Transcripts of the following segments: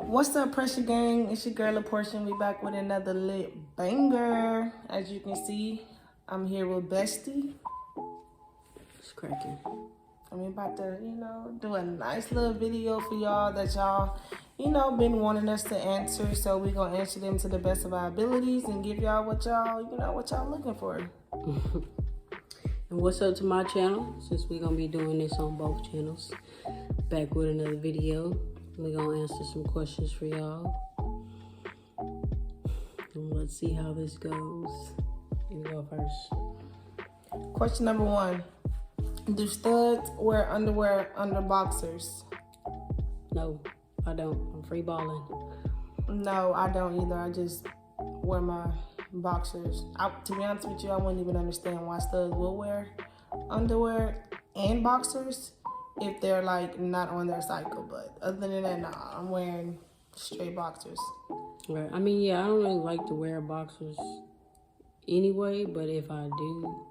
What's up, Pressure Gang? It's your girl, La Portion. We back with another lit banger. As you can see, I'm here with Bestie. It's cracking. I'm about to, do a nice little video for y'all that y'all, been wanting us to answer. So we gonna answer them to the best of our abilities and give y'all what y'all looking for. And what's up to my channel? Since we're gonna be doing this on both channels, back with another video. We're gonna answer some questions for y'all. And let's see how this goes. You go first. Question number 1. Do studs wear underwear under boxers? No, I don't. I'm free balling. No, I don't either. I just wear my boxers. To be honest with you, I wouldn't even understand why studs will wear underwear and boxers if they're like not on their cycle. But other than that, nah, I'm wearing straight boxers. Right. I mean, yeah, I don't really like to wear boxers anyway, but if I do,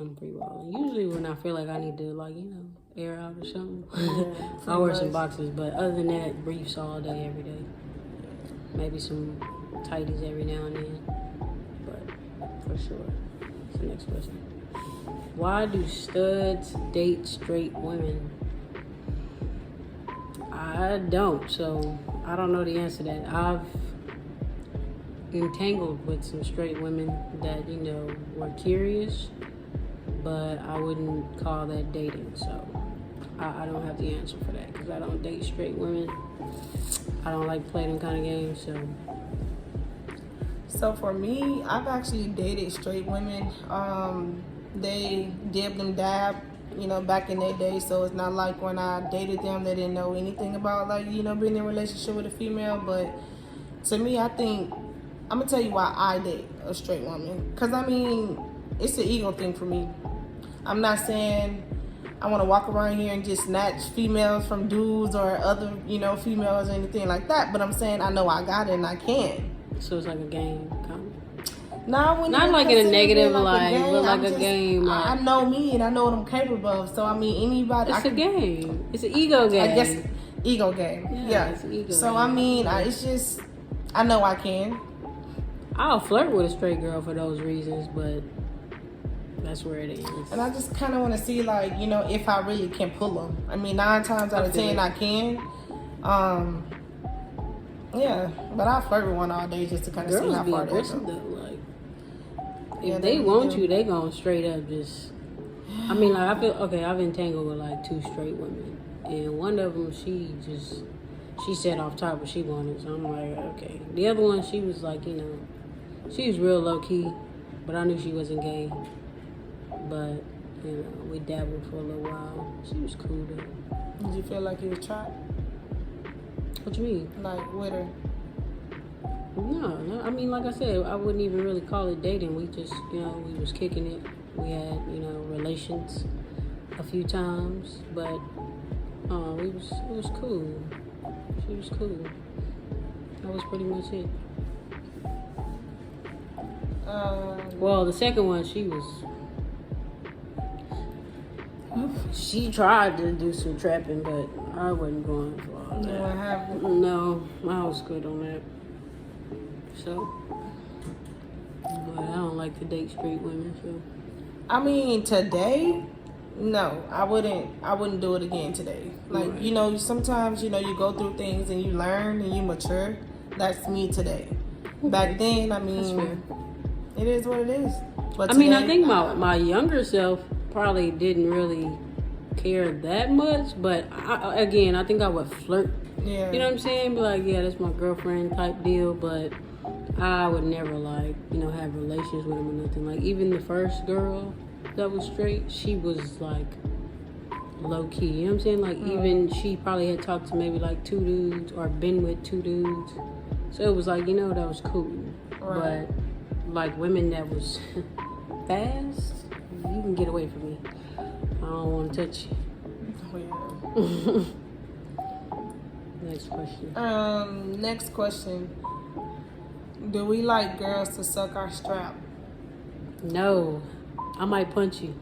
I'm free balling. Usually when I feel like I need to, air out or something, I wear some boxers. But other than that, briefs all day, every day. Maybe some tighties every now and then. But for sure. That's the next question. Why do studs date straight women? I don't, so I don't know the answer to that. I've entangled with some straight women that, were curious, but I wouldn't call that dating, so I don't have the answer for that because I don't date straight women. I don't like playing them kind of games, so. So for me, I've actually dated straight women. They dib and dab, back in their day. So it's not like when I dated them, they didn't know anything about being in a relationship with a female. But to me, I think, I'm gonna tell you why I date a straight woman. Cause it's an ego thing for me. I'm not saying I want to walk around here and just snatch females from dudes or other, females or anything like that. But I'm saying I know I got it and I can. So it's like a game, kind of. No, not like in a negative light, but like a game. I know me and I know what I'm capable of. So anybody. It's a game. It's an ego game. I guess ego game. Yeah. It's an ego game. So it's just I know I can. I'll flirt with a straight girl for those reasons, but that's where it is. And I just kind of want to see if I really can pull them. 9 times out of 10 I can. Yeah, but I flirt with one all day just to kind of see how far they go. If they want you, they gon' straight up just. I feel okay. I've entangled with 2 straight women, and one of them she said off top what she wanted, so I'm like, okay. The other one, she was she was real low key, but I knew she wasn't gay. But we dabbled for a little while. She was cool though. Did you feel like you was trapped? What you mean? Like with her? No. Like I said, I wouldn't even really call it dating. We just, we was kicking it. We had, relations a few times, but it was cool. She was cool. That was pretty much it. Well, the second one, she tried to do some trapping, but I wasn't going for all that. What happened? No, I was good on that. So, but I don't like to date straight women. So, today, no, I wouldn't do it again today. Right. Sometimes you go through things and you learn and you mature. That's me today. Okay. Back then, that's fair. It is what it is. But today, I think my younger self probably didn't really care that much, but I think I would flirt. Yeah. You know what I'm saying? Be like, yeah, that's my girlfriend type deal, but I would never have relations with him or nothing. Even the first girl that was straight, she was low key. You know what I'm saying? Even she probably had talked to maybe 2 dudes or been with 2 dudes. So it was that was cool. Right. But women that was fast, you can get away from me. I don't want to touch you. Oh, yeah. Next question. Next question. Do we like girls to suck our strap? No. I might punch you.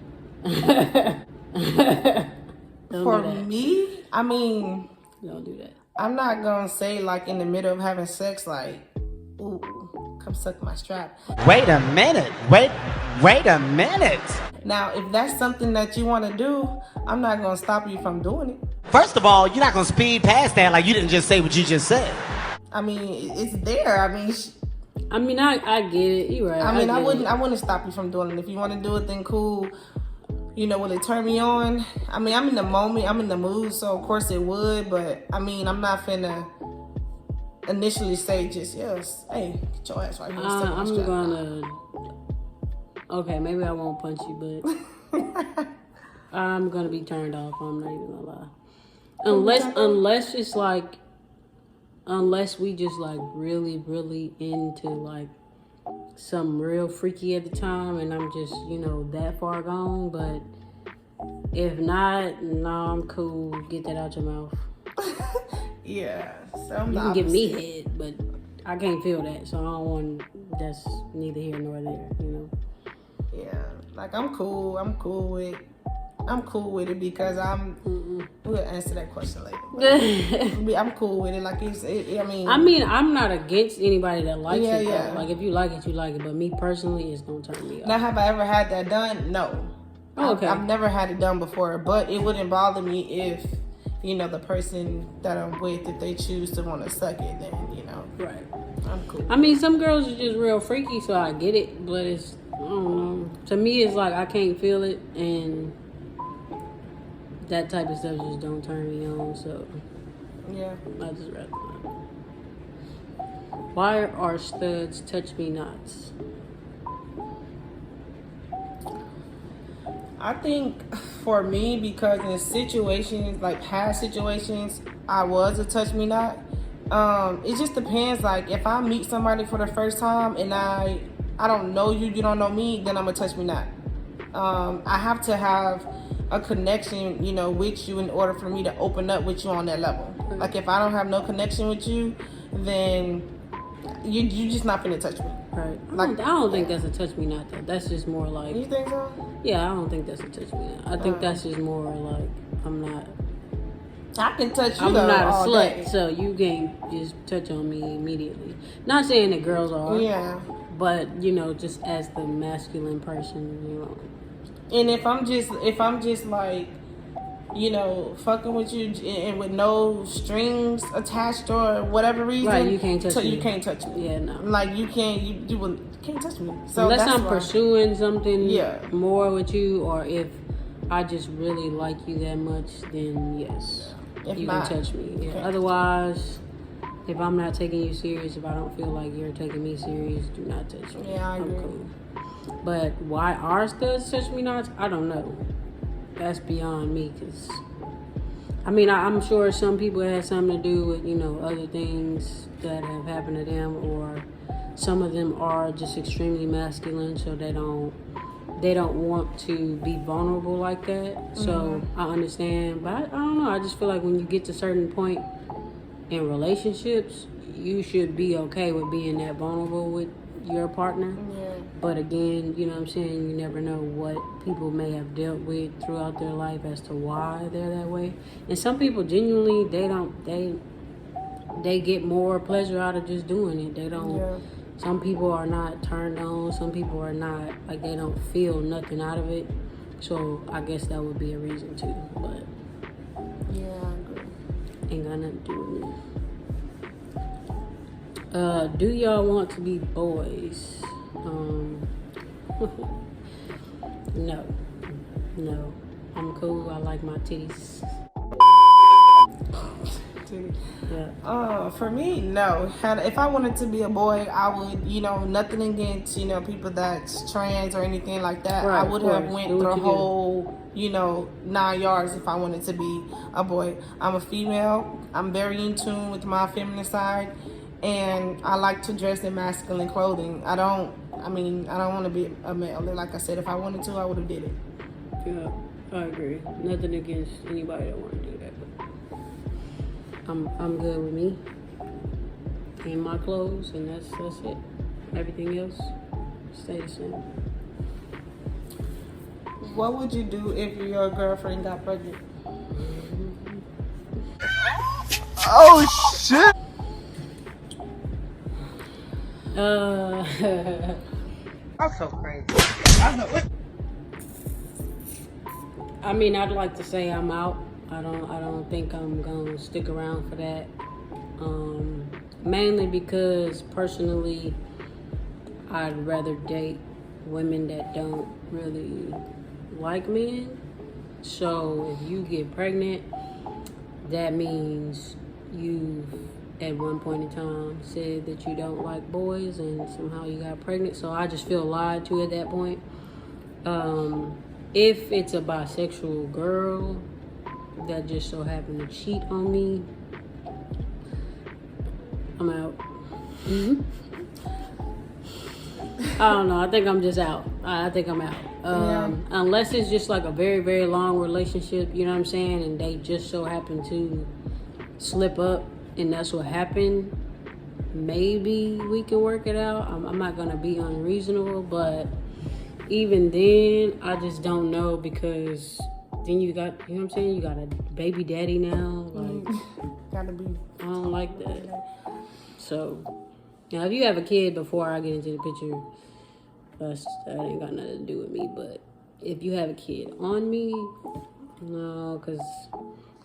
For me, Don't do that. I'm not gonna say like in the middle of having sex, like, ooh, come suck my strap. Wait a minute. Wait a minute. Now, if that's something that you want to do, I'm not gonna stop you from doing it. First of all, you're not gonna speed past that like you didn't just say what you just said. I mean, it's there. I mean, I get it. You're right. I wouldn't stop you from doing it. If you want to do it, then cool. You know, will it turn me on? I mean, I'm in the moment, I'm in the mood, so of course it would. But I mean, I'm not finna initially say just yes. Hey, get your ass right here. I'm gonna. Okay, maybe I won't punch you, but I'm gonna be turned off. I'm not even gonna lie. Unless it's like, unless we just like really, really into like something real freaky at the time, and I'm just, you know, that far gone. But if not, no, I'm cool. Get that out your mouth. Yeah, so you can give me head, but I can't feel that, so I don't want. That's neither here nor there, you know. Yeah, like I'm cool with it because we'll answer that question later. I'm cool with it. Like I mean, I'm not against anybody that likes it. Yeah. Like if you like it, you like it. But me personally, it's gonna turn me off. Now, have I ever had that done? No. Oh, okay. I've never had it done before, but it wouldn't bother me if, you know, the person that I'm with, if they choose to want to suck it, then, you know. Right. I'm cool. I mean, some girls are just real freaky, so I get it. But it's, I don't know. To me, it's like I can't feel it, and that type of stuff just don't turn me on. So yeah, I just rather not. Why are studs touch me nots? I think for me, because in situations, like past situations, I was a touch me not. It just depends. Like if I meet somebody for the first time and I don't know you, you don't know me, then I'm a touch me not. I have to have a connection, you know, with you in order for me to open up with you on that level. Like if I don't have no connection with you, then you just not finna touch me. Right. I don't think that's a touch me not though. That's just more like. You think so? Yeah, I don't think that's a touch me not. I think that's just more like I'm not. I can touch you. I'm though, not a all slut, day. so you can't just touch on me immediately. Not saying that girls are. Yeah. But you know, just as the masculine person, you know. And if I'm just like, you know, fucking with you and with no strings attached or whatever reason, right? You can't touch me. You can't touch me. Yeah, no. Like you can't touch me. So unless that's I'm pursuing something more with you, or if I just really like you that much, then yes, you can touch me. Yeah. Otherwise, if I'm not taking you serious, if I don't feel like you're taking me serious, do not touch me. Yeah, I agree. I'm cool. But why our studs touch me not? I don't know. That's beyond me. Cause I mean, I'm sure some people it has something to do with, you know, other things that have happened to them, or some of them are just extremely masculine, so they don't want to be vulnerable like that. So I understand, but I don't know. I just feel like when you get to a certain point in relationships, you should be okay with being that vulnerable with your partner. Yeah. But again, you know what I'm saying, you never know what people may have dealt with throughout their life as to why they're that way. And some people genuinely they get more pleasure out of just doing it. They don't some people are not turned on, some people are not, like they don't feel nothing out of it. So I guess that would be a reason too. But yeah, I agree. Ain't got nothing to do with me. Do y'all want to be boys? No. I'm cool. I like my titties. Yeah. For me, no. If I wanted to be a boy, I would, you know, nothing against, you know, people that's trans or anything like that. Right, I would have went through a whole, you know, 9 yards if I wanted to be a boy. I'm a female. I'm very in tune with my feminine side, and I like to dress in masculine clothing. I don't want to be a male. Like I said, if I wanted to, I would have did it. Yeah, I agree. Nothing against anybody that want to do that, but I'm good with me and my clothes, and that's it. Everything else stay the same. What would you do if your girlfriend got pregnant? Oh shit! I'm so crazy. I mean, I'd like to say I'm out. I don't think I'm gonna stick around for that. Mainly because personally, I'd rather date women that don't really like men. So if you get pregnant, that means you at one point in time said that you don't like boys and somehow you got pregnant. So I just feel lied to at that point. If it's a bisexual girl that just so happened to cheat on me, I'm out. I don't know. I think I'm just out. I think I'm out. Unless it's just like a very, very long relationship, you know what I'm saying? And they just so happen to slip up and that's what happened. Maybe we can work it out. I'm not going to be unreasonable, but even then, I just don't know because then you got, you know what I'm saying? You got a baby daddy now. Like, Gotta be. I don't like that. So, now if you have a kid before I get into the picture, that ain't got nothing to do with me. But if you have a kid on me, no, because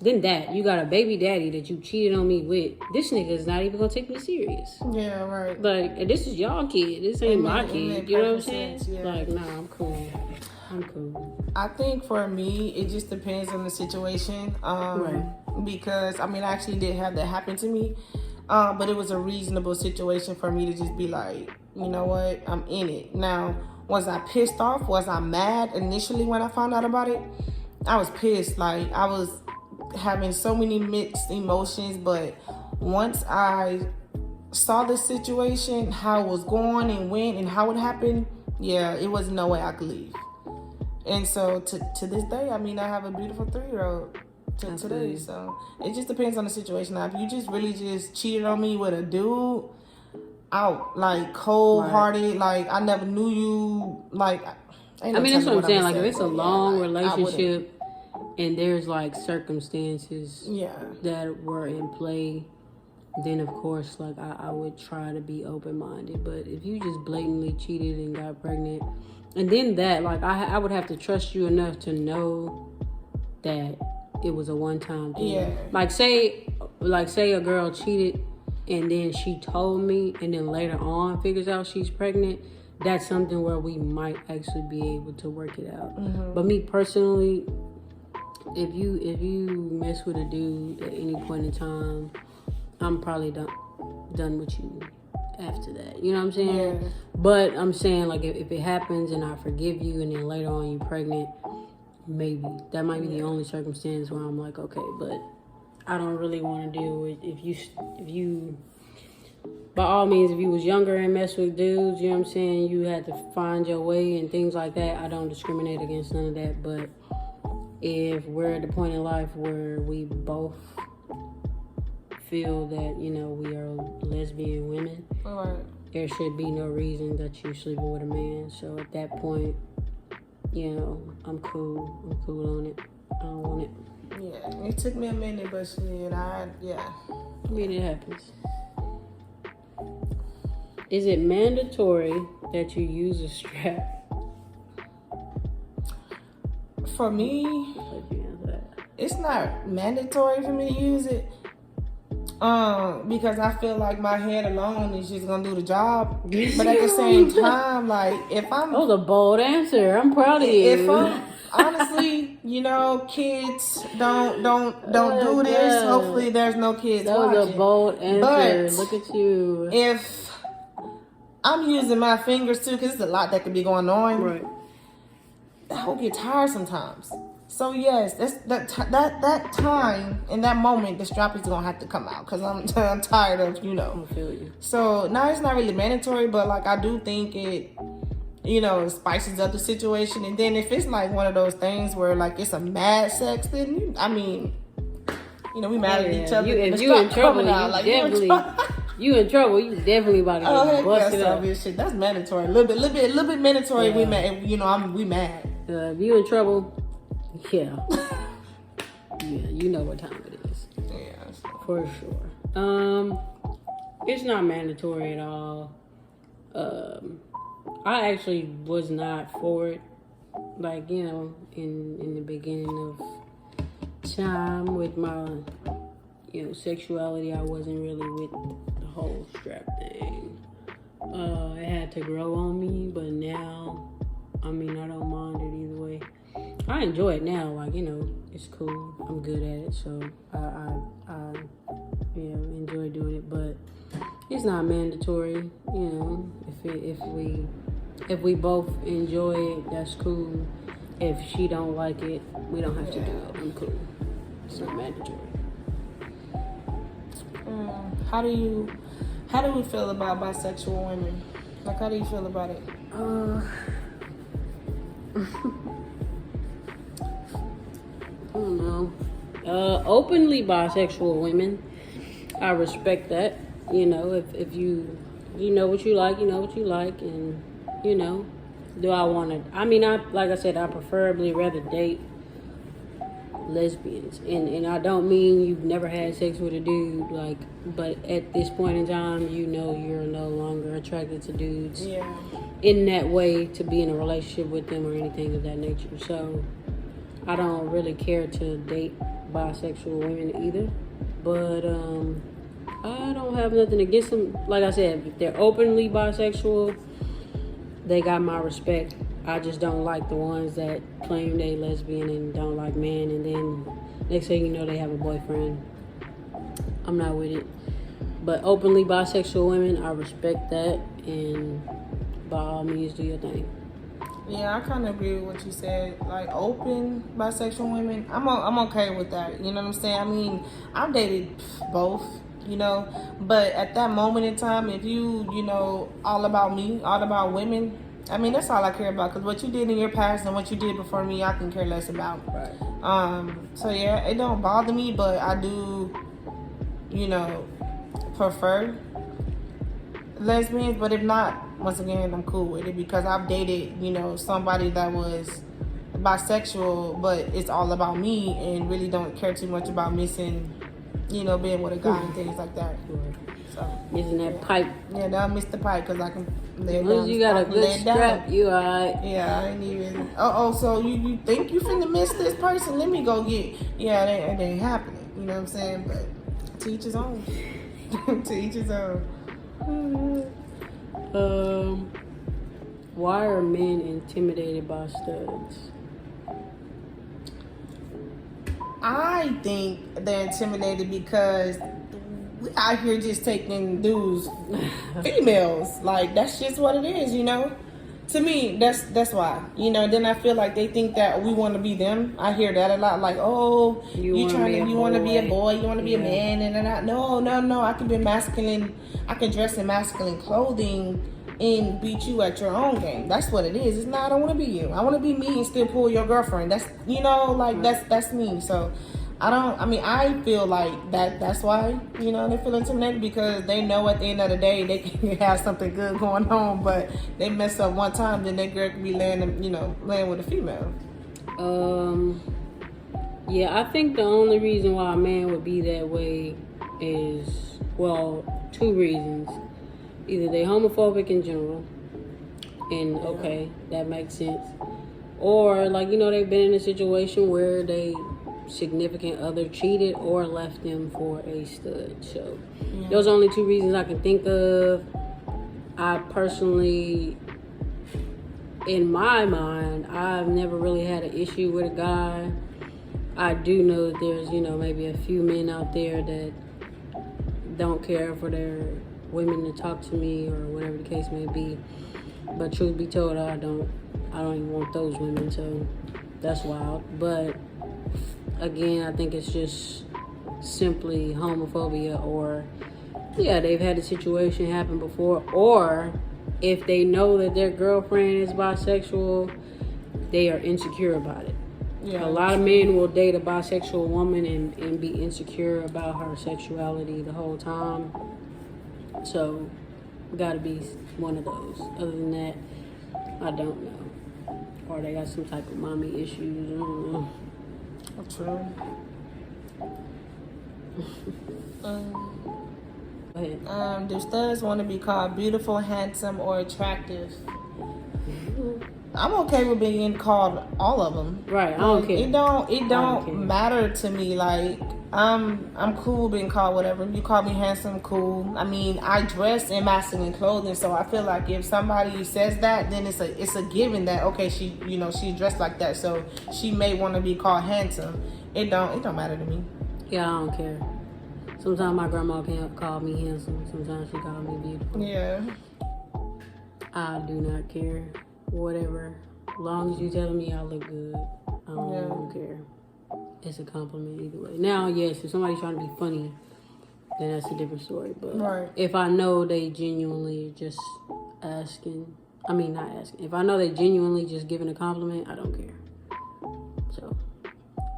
then you got a baby daddy that you cheated on me with. This nigga is not even gonna take me serious. Yeah, right. Like, this is y'all kid. This ain't my kid. You know what I'm saying? Sense, yeah. Like, nah, I'm cool. I think for me, it just depends on the situation. Right. Because, I mean, I actually did have that happen to me. But it was a reasonable situation for me to just be like, you know what, I'm in it. Now, was I pissed off? Was I mad initially when I found out about it? I was pissed. Like, I was having so many mixed emotions. But once I saw the situation, how it was going and when and how it happened, yeah, it was no way I could leave. And so to this day, I mean, I have a beautiful 3-year-old. To today, so it just depends on the situation. Now, if you just really just cheated on me with a dude, out like cold-hearted, like I never knew you, like I mean that's what I'm saying. Like if it's a long relationship and there's like circumstances that were in play, then of course like I would try to be open-minded. But if you just blatantly cheated and got pregnant, and then that like I would have to trust you enough to know that it was a one-time thing. Yeah. Like say a girl cheated and then she told me and then later on figures out she's pregnant. That's something where we might actually be able to work it out. Mm-hmm. But me personally, if you mess with a dude at any point in time, I'm probably done with you after that. You know what I'm saying? Yeah. But I'm saying like if it happens and I forgive you and then later on you're pregnant, maybe that might be the only circumstance where I'm like, okay, but I don't really want to deal with if you by all means, if you was younger and messed with dudes, you know what I'm saying, you had to find your way and things like that. I don't discriminate against none of that, but if we're at the point in life where we both feel that, you know, we are lesbian women, there should be no reason that you're sleeping with a man. So at that point, you know, I'm cool on it. I don't want it. Yeah, it took me a minute, but shit, I mean, it happens. Is it mandatory that you use a strap? For me, it's not mandatory for me to use it. Because I feel like my head alone is just gonna do the job. But at the same time, like if I'm that was a bold answer. I'm proud of you. If I'm honestly, you know, kids don't do this. Hopefully there's no kids watching. That was a bold answer. But look at you. If I'm using my fingers too, because there's a lot that could be going on. Right. I will get tired sometimes. So yes, that time in that moment, the strap is gonna have to come out because I'm tired of, you know. I feel you. So now it's not really mandatory, but like I do think it, you know, spices up the situation. And then if it's like one of those things where like it's a mad sex, then I mean, you know, we mad at each other. If you in trouble, you in trouble. You definitely about to get busted up. Shit. That's mandatory. A little bit mandatory. Yeah. We mad. You know, we mad. If you in trouble, yeah, you know what time it is. Yeah. So. For sure. It's not mandatory at all. I actually was not for it. Like, you know, in the beginning of time with my, you know, sexuality, I wasn't really with the whole strap thing. It had to grow on me, but now, I mean, I don't mind it either way. I enjoy it now, like, you know, it's cool. I'm good at it, so I you know, enjoy doing it, but it's not mandatory, you know. If we both enjoy it, that's cool. If she don't like it, we don't have to do it. I'm cool. It's not mandatory. How do we feel about bisexual women? Like, how do you feel about it? I don't know. Openly bisexual women, I respect that. You know, if you know what you like, you know what you like, and you know, do I want to? I mean, like I said, I preferably rather date lesbians, and I don't mean you've never had sex with a dude, like, but at this point in time, you know, you're no longer attracted to dudes. Yeah. In that way, to be in a relationship with them or anything of that nature. So I don't really care to date bisexual women either, but I don't have nothing against them. Like I said, if they're openly bisexual, they got my respect. I just don't like the ones that claim they lesbian and don't like men, and then next thing you know, they have a boyfriend. I'm not with it. But openly bisexual women, I respect that, and by all means, do your thing. Yeah, I kind of agree with what you said. Like, open bisexual women, I'm okay with that. You know what I'm saying? I mean, I've dated both, you know, but at that moment in time, if you know, all about me, all about women, I mean, that's all I care about. Because what you did in your past and what you did before me, I can care less about. Right. So yeah, it don't bother me, but I do, you know, prefer lesbians. But if not, once again, I'm cool with it, because I've dated, you know, somebody that was bisexual, but it's all about me and really don't care too much about missing, you know, being with a guy and things like that. So Missing that pipe. yeah, don't miss the pipe, because I can lay it As long down. as you got I a can good lay it down. strap, you alright. Yeah, I ain't even. So you think you finna miss this person? Let me go get. Yeah, it ain't happening. You know what I'm saying? But to each his own. To each his own. Why are men intimidated by studs? I think they're intimidated because we out here just taking dudes, females. Like, that's just what it is, you know. To me, that's why, you know. Then I feel like they think that we want to be them. I hear that a lot. Like, oh, you want to be a boy, you want to be a man, and then no. I can be masculine. I can dress in masculine clothing and beat you at your own game. That's what it is. It's not. I don't want to be you. I want to be me and still pull your girlfriend. That's, you know, like that's me. So I feel like that's why, you know, they feel intimidated, because they know at the end of the day they can have something good going on, but they mess up one time, then they girl could be laying with a female. Yeah, I think the only reason why a man would be that way is, well, two reasons. Either they homophobic in general, and okay, that makes sense. Or, like, you know, they've been in a situation where they significant other cheated or left them for a stud. So those are only two reasons I can think of. I personally, in my mind, I've never really had an issue with a guy. I do know that there's, you know, maybe a few men out there that don't care for their women to talk to me or whatever the case may be. But truth be told, I don't even want those women, so that's wild. But again, I think it's just simply homophobia, or yeah, they've had a situation happen before, or if they know that their girlfriend is bisexual, they are insecure about it. Yeah, a lot of men will date a bisexual woman and be insecure about her sexuality the whole time. So, gotta be one of those. Other than that, I don't know. Or they got some type of mommy issues. I don't know. True. Go ahead. Do studs want to be called beautiful, handsome, or attractive? I'm okay with being called all of them. Right, I don't care. It don't care. matter to me. Like I'm cool being called whatever. You call me handsome, cool. I mean, I dress in masculine clothing, so I feel like if somebody says that, then it's a given that okay, she she dressed like that, so she may want to be called handsome. It don't matter to me. Yeah, I don't care. Sometimes my grandma can call me handsome. Sometimes she call me beautiful. Yeah. I do not care. Whatever. As long as you telling me I look good, I don't care. It's a compliment either way. Now, yes, if somebody's trying to be funny, then that's a different story. But if I know they genuinely just asking, not asking. If I know they genuinely just giving a compliment, I don't care. So,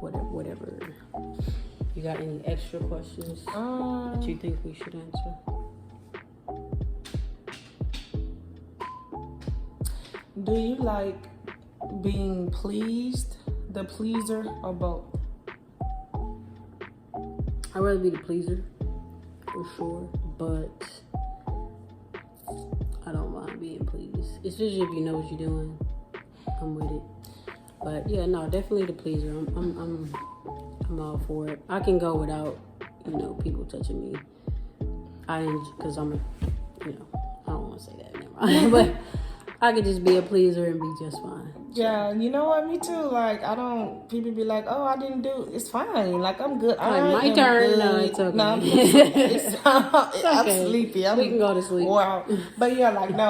whatever. You got any extra questions that you think we should answer? Do you like being pleased, the pleaser, or both? I'd rather be the pleaser, for sure, but I don't mind being pleased. Especially if you know what you're doing, I'm with it. But yeah, no, definitely the pleaser. I'm all for it. I can go without, people touching me. Because I'm I don't want to say that, never mind. But I could just be a pleaser and be just fine. Yeah, you know what? Me too. Like, people be like, oh, I didn't do, it's fine. Like, I'm good. My turn. Good. No, it's okay. No, It's I'm okay. sleepy. We can go to sleep. Wow. But yeah, like, no,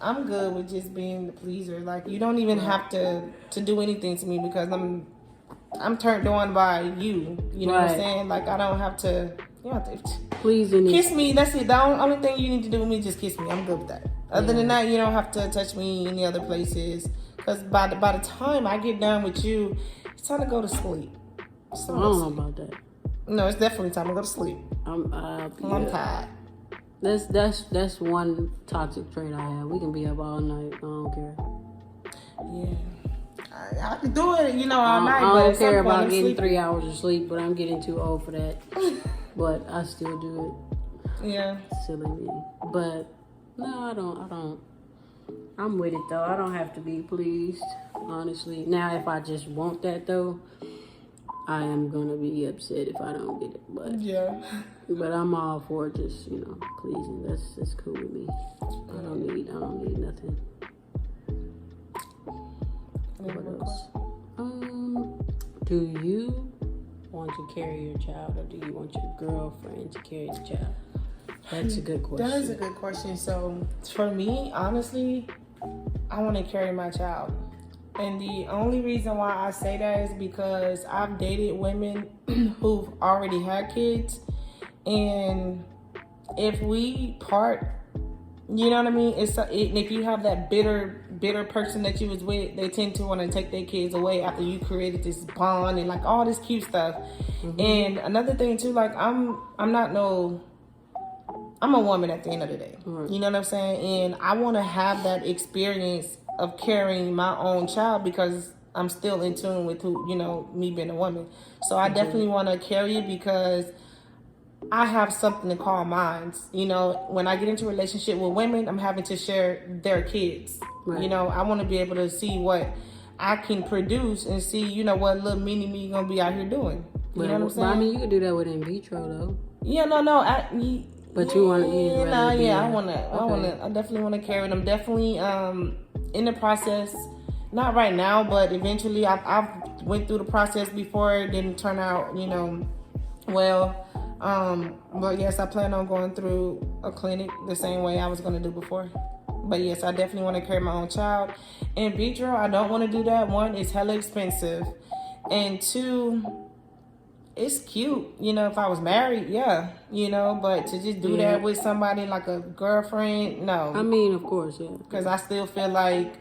I'm good with just being the pleaser. Like, you don't even have to do anything to me because I'm turned on by you. You know what I'm saying? Like, I don't have to, you don't have to pleasing kiss me. That's it. The only thing you need to do with me is just kiss me. I'm good with that. Other than that, you don't have to touch me any other places. Because by the time I get done with you, it's time to go to sleep. So I don't know about that. No, it's definitely time to go to sleep. I'm tired. That's one toxic trait I have. We can be up all night. I don't care. Yeah. I can do it, all night. I but don't at some care point, about I'm getting sleepy. 3 hours of sleep, but I'm getting too old for that. But I still do it. Yeah. Silly me. But no, I don't. I'm with it though. I don't have to be pleased, honestly. Now, if I just want that though, I am gonna be upset if I don't get it. But Yeah. But I'm all for just pleasing. That's cool with me. I don't need nothing. What else? Do you want to carry your child, or do you want your girlfriend to carry the child? That's a good question. That is a good question. So for me, honestly, I want to carry my child. And the only reason why I say that is because I've dated women who've already had kids. And if we part, you know what I mean? If you have that bitter person that you was with, they tend to want to take their kids away after you created this bond and like all this cute stuff. Mm-hmm. And another thing too, like I'm a woman at the end of the day. Right. You know what I'm saying? And I want to have that experience of carrying my own child because I'm still in tune with me being a woman. So I definitely want to carry it because I have something to call mine. When I get into a relationship with women, I'm having to share their kids. Right. I want to be able to see what I can produce and see, what little mini me gonna be out here doing. You know what I'm saying? But you could do that with in vitro though. Yeah, no. But you want to I definitely want to carry it. I'm definitely in the process. Not right now, but eventually I've went through the process before. It didn't turn out, well. But yes, I plan on going through a clinic the same way I was going to do before. But yes, I definitely want to carry my own child. In vitro, I don't want to do that. One, it's hella expensive. And two, it's cute, if I was married, yeah, but to just do that with somebody like a girlfriend, no. Of course, yeah. Because I still feel like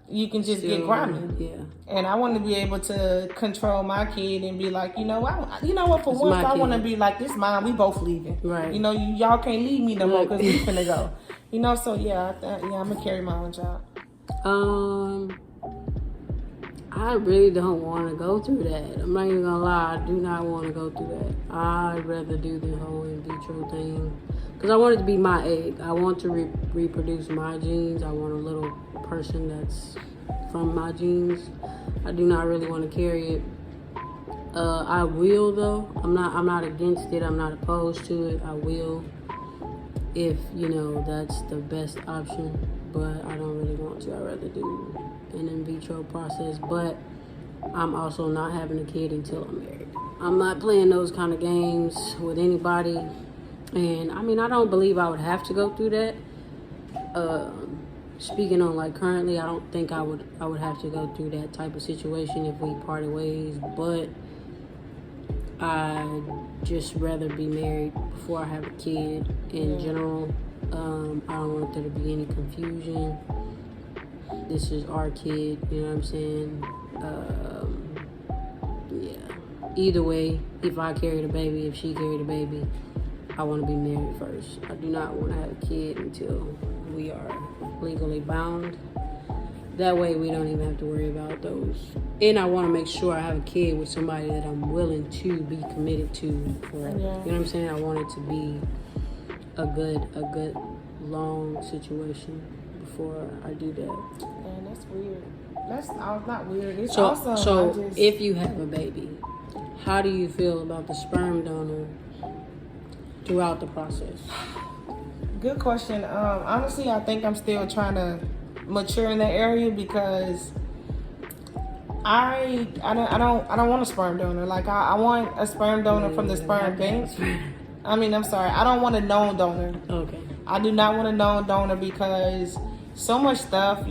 you can just get grimy. Yeah. And I want to be able to control my kid and be like, what, for once I want to be like, this mom, we both leaving. Right. Y'all can't leave me no more because we finna go. So yeah, I'm going to carry my own child. I really don't want to go through that. I'm not even gonna lie. I do not want to go through that. I'd rather do the whole in vitro thing because I want it to be my egg. I want to reproduce my genes. I want a little person that's from my genes. I do not really want to carry it. I will though. I'm not against it. I'm not opposed to it. I will if that's the best option. But I don't really want to. I'd rather do an in vitro process. But I'm also not having a kid until I'm married. I'm not playing those kind of games with anybody. And I mean, I don't believe I would have to go through that. Speaking on like currently, I don't think I would have to go through that type of situation if we parted ways. But I'd just rather be married before I have a kid in general. I don't want there to be any confusion. This is our kid, you know what I'm saying? Yeah. Either way, if I carry the baby, if she carry the baby, I want to be married first. I do not want to have a kid until we are legally bound. That way we don't even have to worry about those. And I want to make sure I have a kid with somebody that I'm willing to be committed to forever. You know what I'm saying? I want it to be a good long situation before I do that. Man, that's weird. That's not weird. It's So awesome. if you have a baby, how do you feel about the sperm donor throughout the process? Good question. Honestly, I think I'm still trying to mature in that area because I don't want a sperm donor. Like I want a sperm donor from the sperm bank. I mean, I'm sorry. I don't want a known donor. Okay. I do not want a known donor because so much stuff,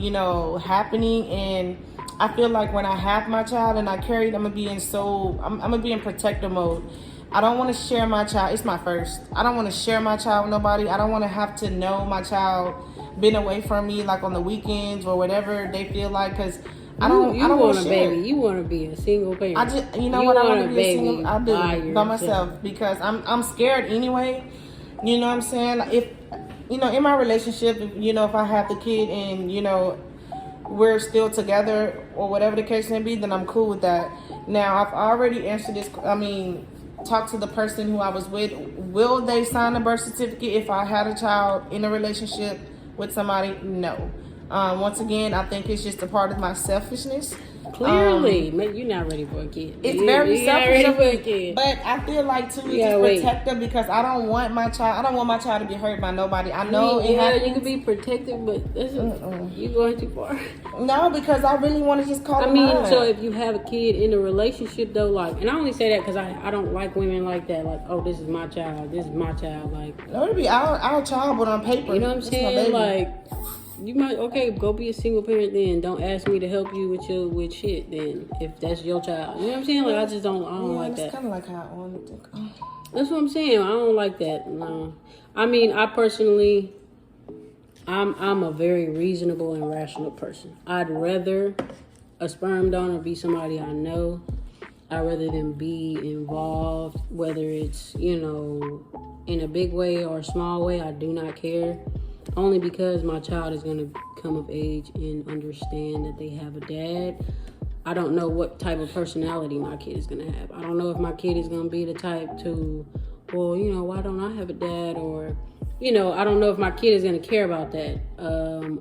happening, and I feel like when I have my child and I carry it, I'm gonna be in protective mode. I don't want to share my child. It's my first. I don't want to share my child with nobody. I don't want to have to know my child been away from me like on the weekends or whatever they feel like, because I don't want a baby. You want to be a single parent. I want to be a single. I do by myself because I'm scared anyway. You know what I'm saying? Like if in my relationship, if I have the kid and we're still together or whatever the case may be, then I'm cool with that. Now I've already answered this. Talk to the person who I was with. Will they sign a birth certificate if I had a child in a relationship with somebody? No. Once again, I think it's just a part of my selfishness. Clearly, you're not ready for a kid. It's very selfish of me, but I feel like too, it's protective because I don't want my child to be hurt by nobody. I know it happens. You can be protective, but you're going too far. No, because I really want to just call it mine. So if you have a kid in a relationship though, like, and I only say that because I don't like women like that. Like, oh, this is my child. Like, no, it'll be our child, but on paper. You know what I'm saying? Like, you might go be a single parent then. Don't ask me to help you with shit then if that's your child. You know what I'm saying? Like I don't like that. It's kind of like how I want to think. That's what I'm saying. I don't like that. No. I mean, I personally, I'm a very reasonable and rational person. I'd rather a sperm donor be somebody I know. I'd rather them be involved, whether it's, in a big way or a small way. I do not care. Only because my child is going to come of age and understand that they have a dad. I don't know what type of personality my kid is going to have. I don't know if my kid is going to be the type to, well, why don't I have a dad? Or, I don't know if my kid is going to care about that.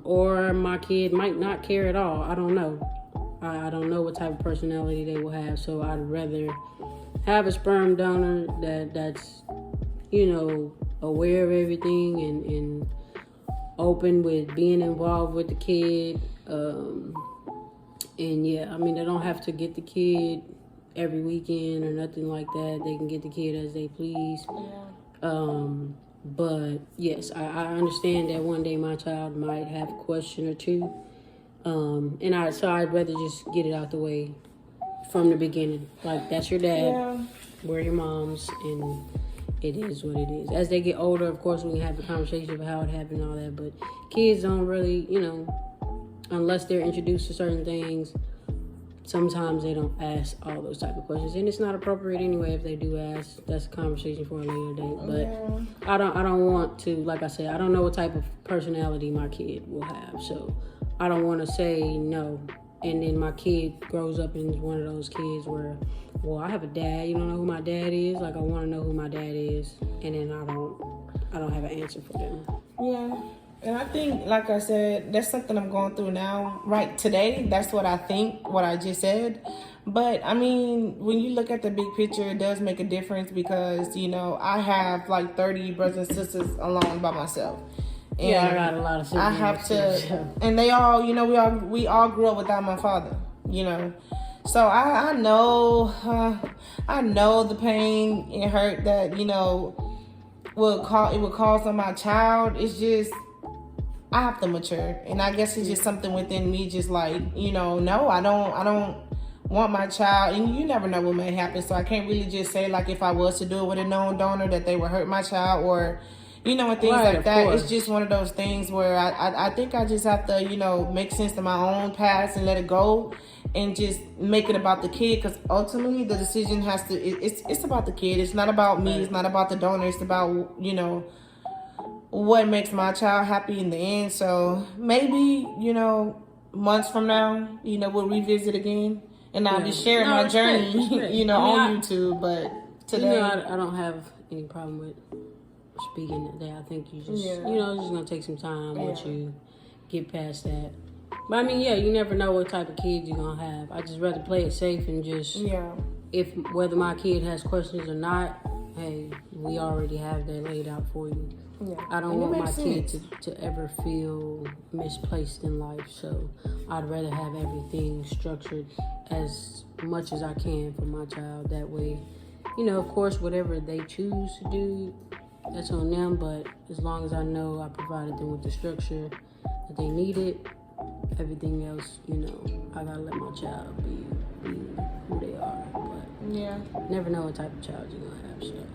Or my kid might not care at all. I don't know. I don't know what type of personality they will have. So I'd rather have a sperm donor that's, aware of everything and open with being involved with the kid. And yeah, I mean, they don't have to get the kid every weekend or nothing like that. They can get the kid as they please. Yeah. But yes, I understand that one day my child might have a question or two. So I'd rather just get it out the way from the beginning. Like, that's your dad. Yeah. We're your moms, and it is what it is. As they get older, of course, we can have a conversation about how it happened and all that. But kids don't really, unless they're introduced to certain things, sometimes they don't ask all those type of questions. And it's not appropriate anyway if they do ask. That's a conversation for a later date. But I don't want to, like I said, I don't know what type of personality my kid will have. So I don't want to say no and then my kid grows up and is one of those kids where, well, I have a dad. You don't know who my dad is. Like, I want to know who my dad is, and then I don't have an answer for them. Yeah. And I think, like I said, that's something I'm going through now. Right today, that's what I think, what I just said. But, I mean, when you look at the big picture, it does make a difference because, you know, I have like 30 brothers and sisters alone by myself. And Yeah, I got a lot of siblings. I have to, and they all, you know, we all grew up without my father, you know. So I know the pain and hurt that, you know, it will cause on my child. It's just, I have to mature, and I guess it's just something within me, just like, you know, no, I don't want my child, and you never know what may happen, so I can't really just say, like, if I was to do it with a known donor, that they would hurt my child, or, you know, and things Right, like that. course. It's just one of those things where I think I just have to, you know, make sense of my own past and let it go, and just make it about the kid, because ultimately the decision has to, it's about the kid. It's not about me. It's not about the donor. It's about, you know, what makes my child happy in the end. So maybe, you know, months from now, you know, we'll revisit again, and I'll be sharing my journey, respect. you know, I mean, on YouTube. But today, you know, I don't have any problem with speaking today. I think you just, you know, it's just gonna take some time once you get past that. But I mean, yeah, you never know what type of kids you're gonna have. I just rather play it safe and just, if whether my kid has questions or not, hey, we already have that laid out for you. Yeah. I don't want my kid to ever feel misplaced in life, so I'd rather have everything structured as much as I can for my child. That way, you know, of course, whatever they choose to do, that's on them, but as long as I know I provided them with the structure that they needed, everything else, you know, I gotta let my child be who they are. But never know what type of child you're gonna have, so.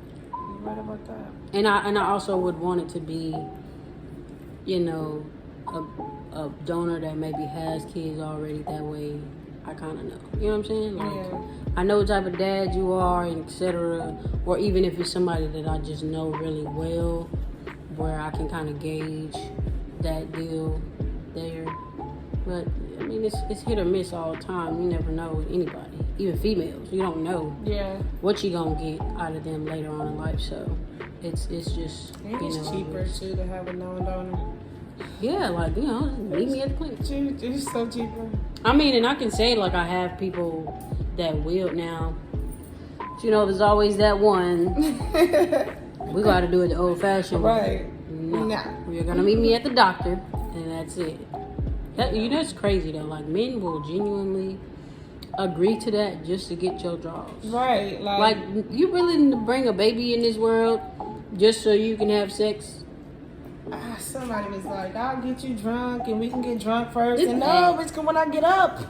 Right about that. And I also would want it to be, you know, a donor that maybe has kids already. That way, I kind of know. You know what I'm saying? Like, I know what type of dad you are, and etc. Or even if it's somebody that I just know really well, where I can kind of gauge that deal there. But I mean, it's hit or miss all the time. You never know with anybody, even females. You don't know what you gonna get out of them later on in life. So it's just, and it's cheaper too to have a known donor. Yeah, like, you know, meet me at the clinic. It's so cheaper. I mean, and I can say, like, I have people that will now. You know, there's always that one. We got to do it the old-fashioned way. Right. No. You're gonna meet me at the doctor, and that's it. You know, it's crazy though. Like, men will genuinely agree to that just to get your draws. Right. Like, you really need to bring a baby in this world just so you can have sex? Somebody was like, I'll get you drunk and we can get drunk first. And no, it's when I get up,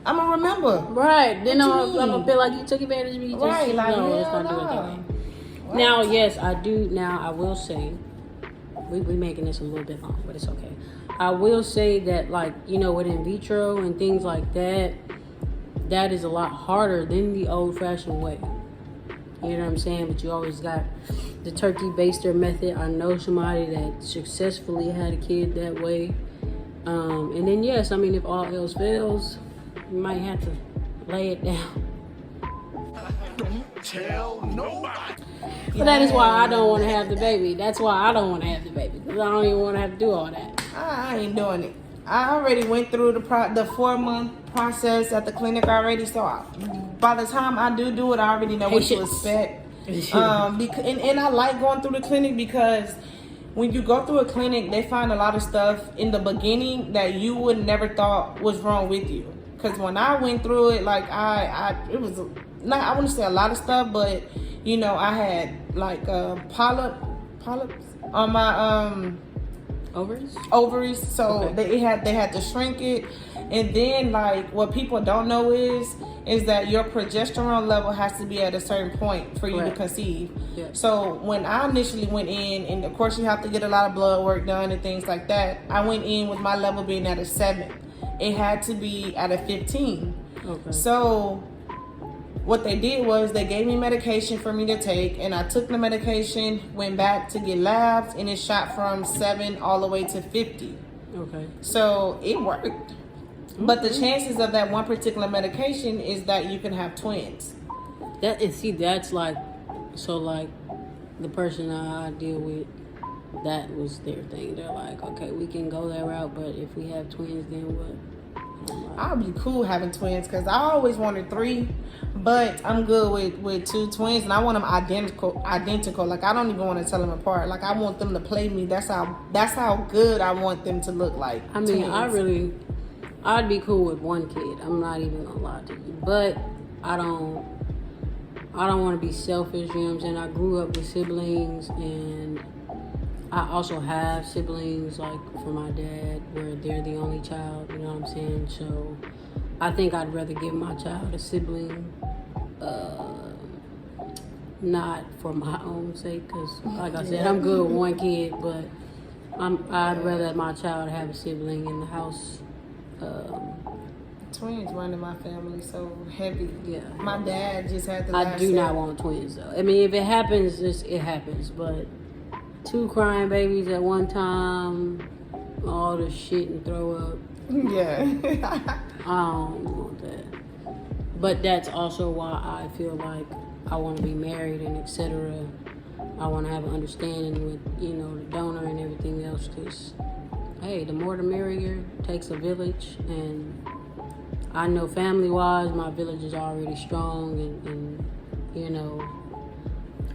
I'm going to remember. Right. Then I'm going to feel like you took advantage of me. Right. Like, no, let's not do it that way. What? Now, yes, I do. Now, I will say, we're making this a little bit long, but it's okay. I will say that, like, you know, with in vitro and things like that, that is a lot harder than the old-fashioned way. You know what I'm saying? But you always got the turkey baster method. I know somebody that successfully had a kid that way. And then, yes, I mean, if all else fails, you might have to lay it down. Don't tell nobody. But that is why I don't want to have the baby. That's why I don't want to have the baby. Because I don't even want to have to do all that. I ain't doing it. I already went through the 4-month process at the clinic already. So by the time I do it, I already know what to expect. And I like going through the clinic because when you go through a clinic, they find a lot of stuff in the beginning that you would never thought was wrong with you. Because when I went through it, like it was not, I wouldn't say a lot of stuff, but you know, I had like polyps on my ovaries. So okay. they had to shrink it. And then, like, what people don't know is that your progesterone level has to be at a certain point for you to conceive. Yeah. So when I initially went in, and of course you have to get a lot of blood work done and things like that, I went in with my level being at a 7. It had to be at a 15. Okay. So what they did was they gave me medication for me to take, and I took the medication, went back to get labs, and it shot from 7 all the way to 50. Okay. So it worked. But the chances of that one particular medication is that you can have twins. That's like, so like the person I deal with, that was their thing. They're like, okay, we can go that route, but if we have twins, then what? I'd be cool having twins because I always wanted 3, but I'm good with 2 twins, and I want them identical. Like I don't even want to tell them apart. Like I want them to play me. That's how good I want them to look like. I mean, twins. I'd be cool with 1 kid. I'm not even gonna lie to you, but I don't want to be selfish. You know what I'm saying? I grew up with siblings, and I also have siblings, like, for my dad, where they're the only child, you know what I'm saying? So, I think I'd rather give my child a sibling, not for my own sake, because, like I said, I'm good with 1 kid, but I'd rather my child have a sibling in the house. Twins run in my family so heavy. Yeah. My dad just had the I last do not set. want twins, though. I mean, if it happens, it happens, but 2 crying babies at one time, all the shit and throw up. Yeah. I don't want that. But that's also why I feel like I want to be married and etc. I want to have an understanding with, you know, the donor and everything else. Because, hey, the more the merrier. Takes a village. And I know family-wise, my village is already strong. And you know,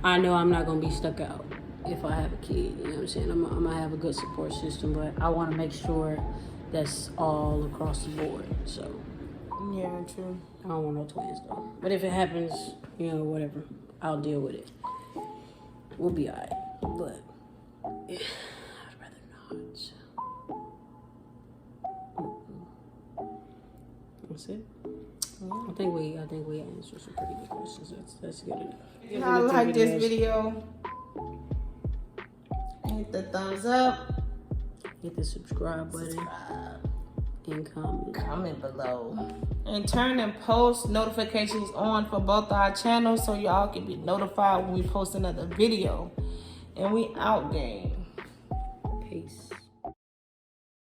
I know I'm not going to be stuck out if I have a kid, you know what I'm saying? I'm going to have a good support system, but I want to make sure that's all across the board, so. Yeah, true. I don't want no twins, though. But if it happens, you know, whatever, I'll deal with it. We'll be all right, but I'd rather not. That's it. I think we answered some pretty good questions. That's good enough. I like this video. Hit the thumbs up. Hit the subscribe button and Comment below. And turn and post notifications on for both our channels so y'all can be notified when we post another video. And we out, gang. Peace.